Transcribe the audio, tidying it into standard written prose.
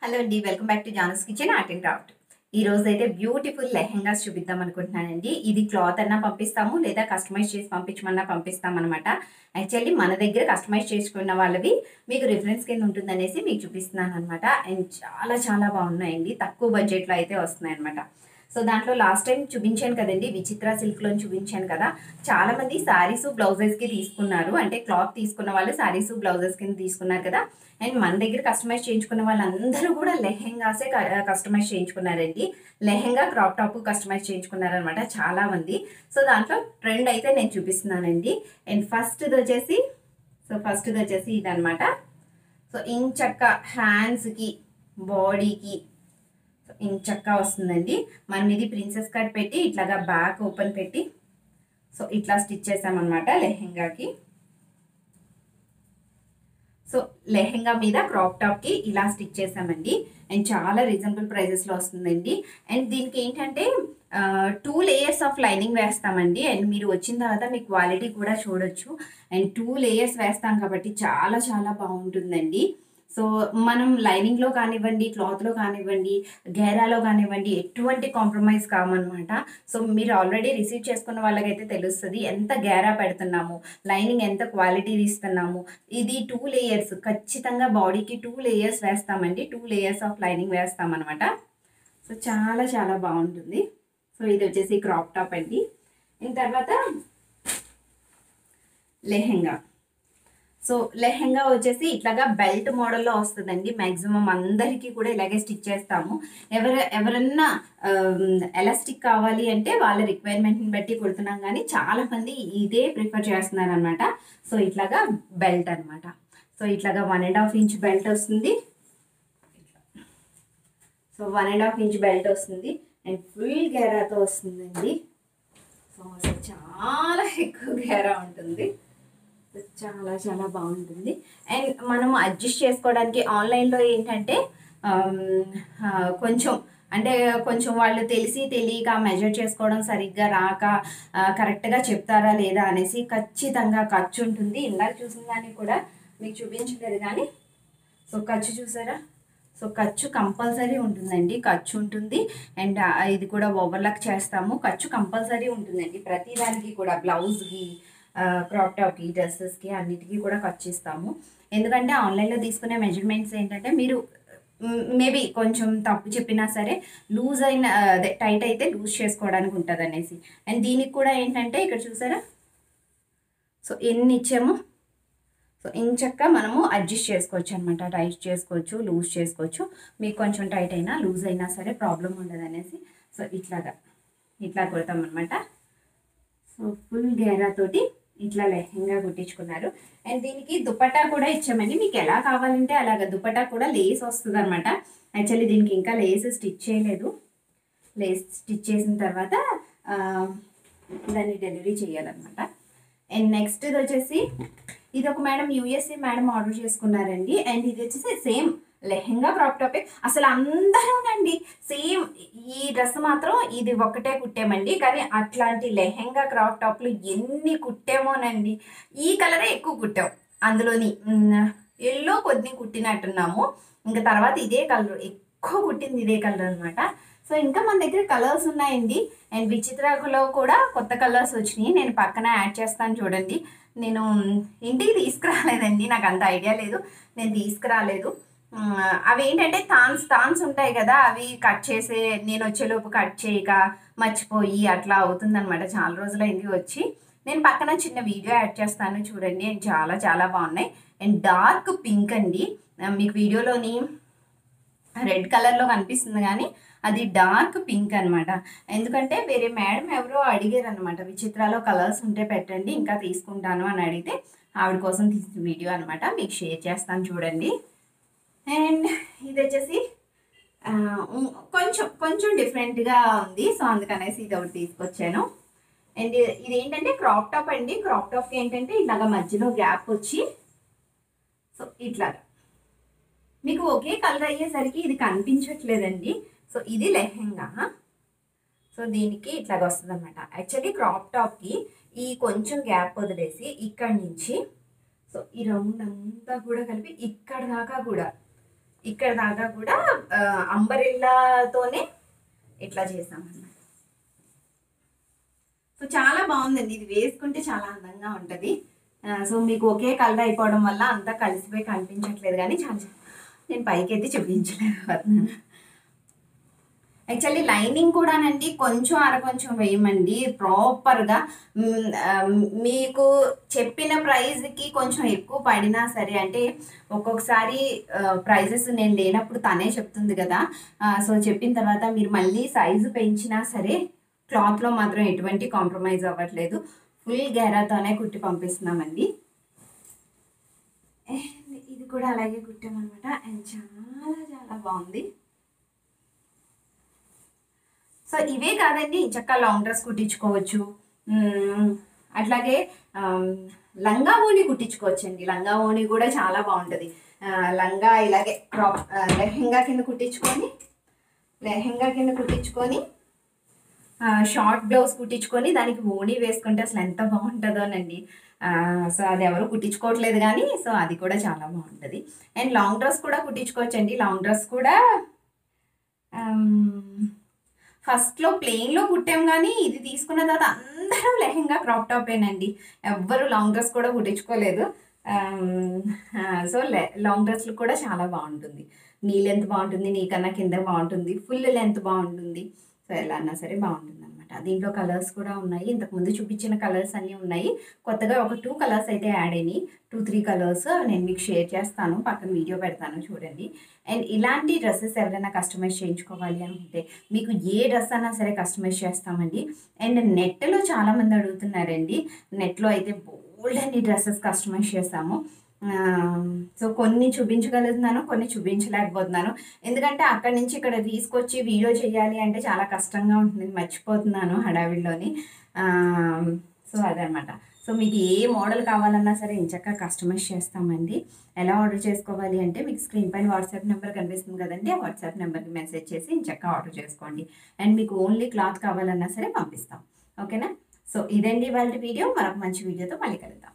Hello అండి, welcome back to Janas kitchen art and craft. ఈ రోజు అయితే బ్యూటిఫుల్ లెహెంగాస్ చూపిద్దాం అనుకుంటున్నానండి. ఇది క్లాత్ అన్నా పంపిస్తాము, లేదా కస్టమైజ్ చేసి పంపించమన్నా పంపిస్తాం అనమాట. యాక్చువల్లీ మన దగ్గర కస్టమైజ్ చేసుకున్న వాళ్ళవి మీకు రిఫరెన్స్ కింద ఉంటుందనేసి మీకు చూపిస్తున్నాను అనమాట. అండ్ చాలా చాలా బాగున్నాయండి, తక్కువ బడ్జెట్లో అయితే వస్తున్నాయి అనమాట. సో దాంట్లో లాస్ట్ టైం చూపించాను కదండి, విచిత్ర సిల్క్లో చూపించాను కదా. చాలా మంది శారీస్ బ్లౌజెస్కి తీసుకున్నారు, అంటే క్లాత్ తీసుకున్న వాళ్ళు శారీస్ బ్లౌజెస్ కింద తీసుకున్నారు కదా. అండ్ మన దగ్గర కస్టమైజ్ చేయించుకున్న వాళ్ళందరూ కూడా లెహెంగాసే కస్టమైజ్ చేయించుకున్నారండి. లెహెంగా క్రాప్ టాప్ కస్టమైజ్ చేయించుకున్నారనమాట చాలా మంది. సో దాంట్లో ట్రెండ్ అయితే నేను చూపిస్తున్నానండి. అండ్ ఫస్ట్ది వచ్చేసి ఇదనమాట. సో ఇంచక్క హ్యాండ్స్కి, బాడీకి ఇంచక్క వస్తుందండి. మనం ఇది ప్రిన్సెస్ కట్ పెట్టి ఇట్లాగా బ్యాక్ ఓపెన్ పెట్టి సో ఇట్లా స్టిచ్ చేసామన్నమాట లెహెంగాకి. సో లెహెంగా మీద క్రాప్ టాప్కి ఇలా స్టిచ్ చేసామండి. అండ్ చాలా రీజనబుల్ ప్రైజెస్లో వస్తుందండి. అండ్ దీనికి ఏంటంటే 2 లేయర్స్ ఆఫ్ లైనింగ్ వేస్తామండి. అండ్ మీరు వచ్చిన తర్వాత మీ క్వాలిటీ కూడా చూడొచ్చు. అండ్ 2 లేయర్స్ వేస్తాం కాబట్టి చాలా చాలా బాగుంటుందండి. సో మనం లైనింగ్లో కానివ్వండి, క్లాత్లో కానివ్వండి, గేరాలో కానివ్వండి ఎటువంటి కాంప్రమైజ్ కామన్నమాట. సో మీరు ఆల్రెడీ రిసీవ్ చేసుకున్న వాళ్ళకైతే తెలుస్తుంది ఎంత గేరా పెడుతున్నాము, లైనింగ్ ఎంత క్వాలిటీ ఇస్తున్నాము. ఇది 2 లేయర్స్, ఖచ్చితంగా బాడీకి 2 లేయర్స్ వేస్తామండి. 2 లేయర్స్ ఆఫ్ లైనింగ్ వేస్తామన్నమాట. సో చాలా చాలా బాగుంటుంది. సో ఇది వచ్చేసి క్రాప్ టాప్ అండి. దీని తర్వాత లెహెంగా. సో లెహెంగా వచ్చేసి ఇట్లాగా బెల్ట్ మోడల్లో వస్తుందండి. మ్యాక్సిమం అందరికీ కూడా ఇలాగే స్టిచ్ చేస్తాము. ఎవరన్నా ఎలాస్టిక్ కావాలి అంటే వాళ్ళ రిక్వైర్మెంట్ని బట్టి కుడుతున్నాం, కానీ చాలామంది ఇదే ప్రిఫర్ చేస్తున్నారు అనమాట. సో ఇట్లాగా బెల్ట్ అనమాట. సో ఇట్లాగా 1.5 ఇంచ్ బెల్ట్ వస్తుంది. సో 1.5 ఇంచ్ బెల్ట్ వస్తుంది. అండ్ ఫుల్ గేరాతో వస్తుందండి. సో అసలు చాలా ఎక్కువ గేరా ఉంటుంది. చాలా చాలా బాగుంటుంది. అండ్ మనం అడ్జస్ట్ చేసుకోవడానికి ఆన్లైన్లో ఏంటంటే కొంచెం వాళ్ళు తెలియక మెజర్ చేసుకోవడం సరిగ్గా రాక కరెక్ట్గా చెప్తారా లేదా అనేసి ఖచ్చితంగా ఖర్చు ఉంటుంది. ఇందాక చూసిన దాన్ని కూడా మీకు చూపించలేదు కానీ సో ఖర్చు చూసారా. సో ఖర్చు కంపల్సరీ ఉంటుందండి, ఖర్చు ఉంటుంది. అండ్ ఇది కూడా ఓవర్లాక్ చేస్తాము, ఖర్చు కంపల్సరీ ఉంటుందండి. ప్రతిదానికి కూడా బ్లౌజ్కి, క్రాప్ టాప్కి, డ్రెస్సెస్కి అన్నిటికీ కూడా ఖర్చు ఇస్తాము. ఎందుకంటే ఆన్లైన్లో తీసుకునే మెజర్మెంట్స్ ఏంటంటే మీరు మేబీ కొంచెం తప్పు చెప్పినా సరే లూజ్ అయిన అదే టైట్ అయితే లూజ్ చేసుకోవడానికి ఉంటుంది అనేసి. అండ్ దీనికి కూడా ఏంటంటే ఇక్కడ చూసారా, సో ఎన్ని ఇచ్చామో సో ఇంచక్క మనము అడ్జస్ట్ చేసుకోవచ్చు అనమాట. టైట్ చేసుకోవచ్చు, లూజ్ చేసుకోవచ్చు. మీకు కొంచెం టైట్ అయినా లూజ్ అయినా సరే ప్రాబ్లం ఉండదు అనేసి సో ఇట్లా కొడతాం అనమాట. సో ఫుల్ గేరాతోటి ఇట్లా లెహెంగా కుట్టించుకున్నారు. అండ్ దీనికి దుపట్టా కూడా ఇచ్చామండి. మీకు ఎలా కావాలంటే అలాగ దుపట్టా కూడా లేస్ వస్తుంది అనమాట. యాక్చువల్లీ దీనికి ఇంకా లేస్ స్టిచ్ చేయలేదు. లేస్ స్టిచ్ చేసిన తర్వాత దాన్ని డెలివరీ చేయాలన్నమాట. అండ్ నెక్స్ట్ ఇది వచ్చేసి ఇది ఒక మేడం యూఎస్ఏ మేడం ఆర్డర్ చేసుకున్నారండి. అండ్ ఇది వచ్చేసి సేమ్ లెహెంగా క్రాప్ టాపే. అసలు అందరూనండి సేమ్ ఈ డ్రెస్ మాత్రం ఇది ఒక్కటే కుట్టామండి, కానీ అట్లాంటి లెహెంగా క్రాప్ టాప్లు ఎన్ని కుట్టామోనండి. ఈ కలరే ఎక్కువ కుట్టాం, అందులోని ఎల్లో కొద్ది కుట్టినట్టున్నాము. ఇంకా తర్వాత ఇదే కలర్ ఎక్కువ కుట్టింది, ఇదే కలర్ అనమాట. సో ఇంకా మన దగ్గర కలర్స్ ఉన్నాయండి. అండ్ విచిత్రలో కూడా కొత్త కలర్స్ వచ్చినాయి, నేను పక్కన యాడ్ చేస్తాను చూడండి. నేను ఇంటికి తీసుకురాలేదండి, నాకు అంత ఐడియా లేదు, నేను తీసుకురాలేదు. అవి ఏంటంటే థాన్స్ ఉంటాయి కదా, అవి కట్ చేసే నేను వచ్చేలోపు కట్ చేయక మర్చిపోయి అట్లా అవుతుందన్నమాట. చాలా రోజులైంది వచ్చి. నేను పక్కన చిన్న వీడియో యాడ్ చేస్తాను చూడండి. అండ్ చాలా చాలా బాగున్నాయి. అండ్ డార్క్ పింక్ అండి, మీకు వీడియోలోని రెడ్ కలర్లో కనిపిస్తుంది కానీ అది డార్క్ పింక్ అనమాట. ఎందుకంటే వేరే మేడం ఎవరో అడిగారు అనమాట, విచిత్రాలో కలర్స్ ఉంటే పెట్టండి ఇంకా తీసుకుంటాను అని అడిగితే ఆవిడ కోసం తీసిన వీడియో అనమాట, మీకు షేర్ చేస్తాను చూడండి. అండ్ ఇది వచ్చేసి కొంచెం డిఫరెంట్గా ఉంది, సో అందుకనేసి ఇది ఒకటి తీసుకొచ్చాను. అండ్ ఇది ఏంటంటే క్రాప్ టాప్ అండి. క్రాప్ టాప్కి ఏంటంటే ఇలాగ మధ్యలో గ్యాప్ వచ్చి సో ఇట్లాగా మీకు ఒకే కలర్ అయ్యేసరికి ఇది కనిపించట్లేదండి. సో ఇది లెహెంగా. సో దీనికి ఇట్లాగ వస్తుంది అనమాట. యాక్చువల్లీ క్రాప్ టాప్కి ఈ కొంచెం గ్యాప్ వదిలేసి ఇక్కడి నుంచి సో ఈ రౌండ్ అంతా కూడా కలిపి ఇక్కడ దాకా కూడా ఇక్కడ దాకా కూడా అంబరిల్లాతోనే ఇట్లా చేసామన్నమాట. సో చాలా బాగుందండి, ఇది వేసుకుంటే చాలా అందంగా ఉంటుంది. సో మీకు ఒకే కలర్ అయిపోవడం వల్ల అంతా కలిసిపోయి కనిపించట్లేదు, కానీ చాలా నేను పైకి అయితే చూపించలేకపోతున్నాను. యాక్చువల్లీ లైనింగ్ కూడానండి కొంచెం కొంచెం వేయమండి ప్రాపర్గా. మీకు చెప్పిన ప్రైస్కి కొంచెం ఎక్కువ పడినా సరే, అంటే ఒక్కొక్కసారి ప్రైజెస్ నేను లేనప్పుడు తనే చెప్తుంది కదా, సో చెప్పిన తర్వాత మీరు మళ్ళీ సైజు పెంచినా సరే క్లాత్లో మాత్రం ఎటువంటి కాంప్రమైజ్ అవ్వట్లేదు. ఫుల్ గెరాతోనే కుట్టి పంపిస్తున్నామండి. ఇది కూడా అలాగే కుట్టామన్నమాట. అండ్ చాలా చాలా బాగుంది. సో ఇవే కాదండి, చక్కగా లాంగ్ డ్రెస్ కుట్టించుకోవచ్చు. అట్లాగే లంగా ఓణి కుట్టించుకోవచ్చండి. లంగా ఓణి కూడా చాలా బాగుంటుంది. లంగా ఇలాగే క్రాప్ లెహెంగా కింద కుట్టించుకొని షార్ట్ బ్లౌజ్ కుట్టించుకొని దానికి ఓణి వేసుకుంటే అసలు ఎంత బాగుంటుందోనండి. సో అది ఎవరు కుట్టించుకోవట్లేదు కానీ, సో అది కూడా చాలా బాగుంటుంది. అండ్ లాంగ్ డ్రెస్ కూడా కుట్టించుకోవచ్చండి. లాంగ్ డ్రెస్ కూడా ఫస్ట్లో ప్లెయిన్లో కుట్టాం, కానీ ఇది తీసుకున్న తర్వాత అందరూ లెహెంగా క్రాప్ టాపేనండి. ఎవ్వరు లాంగ్ డ్రెస్ కూడా కుట్టించుకోలేదు. సో లాంగ్ డ్రెస్లు కూడా చాలా బాగుంటుంది. నీ లెంత్ బాగుంటుంది, నీకన్నా కింద బాగుంటుంది, ఫుల్ లెంత్ బాగుంటుంది. సో ఎలా అన్నా సరే బాగుంటుంది అనమాట. దీంట్లో కలర్స్ కూడా ఉన్నాయి. ఇంతకుముందు చూపించిన కలర్స్ అన్నీ ఉన్నాయి. కొత్తగా ఒక 2 కలర్స్ అయితే యాడ్ అయినాయి. 2-3 కలర్స్ నేను మీకు షేర్ చేస్తాను, పక్కన వీడియో పెడతాను చూడండి. అండ్ ఇలాంటి డ్రెస్సెస్ ఎవరైనా కస్టమైజ్ చేయించుకోవాలి అనుకుంటే మీకు ఏ డ్రెస్ అయినా సరే కస్టమైజ్ చేస్తామండి. అండ్ నెట్లో చాలామంది అడుగుతున్నారండి. నెట్లో అయితే బోల్డ్ అన్ని డ్రెస్సెస్ కస్టమైజ్ చేస్తాము. సో కొన్ని చూపించగలుగుతున్నాను, కొన్ని చూపించలేకపోతున్నాను. ఎందుకంటే అక్కడి నుంచి ఇక్కడ తీసుకొచ్చి వీడియో చేయాలి అంటే చాలా కష్టంగా ఉంటుంది, మర్చిపోతున్నాను హడావిడిలోని. సో అదనమాట. సో మీకు ఏ మోడల్ కావాలన్నా సరే ఇంచక్క కస్టమైజ్ చేస్తామండి. ఎలా ఆర్డర్ చేసుకోవాలి అంటే మీకు స్క్రీన్ పైన వాట్సాప్ నెంబర్ కనిపిస్తుంది కదండి, ఆ వాట్సాప్ నెంబర్కి మెసేజ్ చేసి ఇంచక్క ఆర్డర్ చేసుకోండి. అండ్ మీకు ఓన్లీ క్లాత్ కావాలన్నా సరే పంపిస్తాం. ఓకేనా? సో ఇదండి వాళ్ళ వీడియో. మరొక మంచి వీడియోతో మళ్ళీ కలుద్దాం.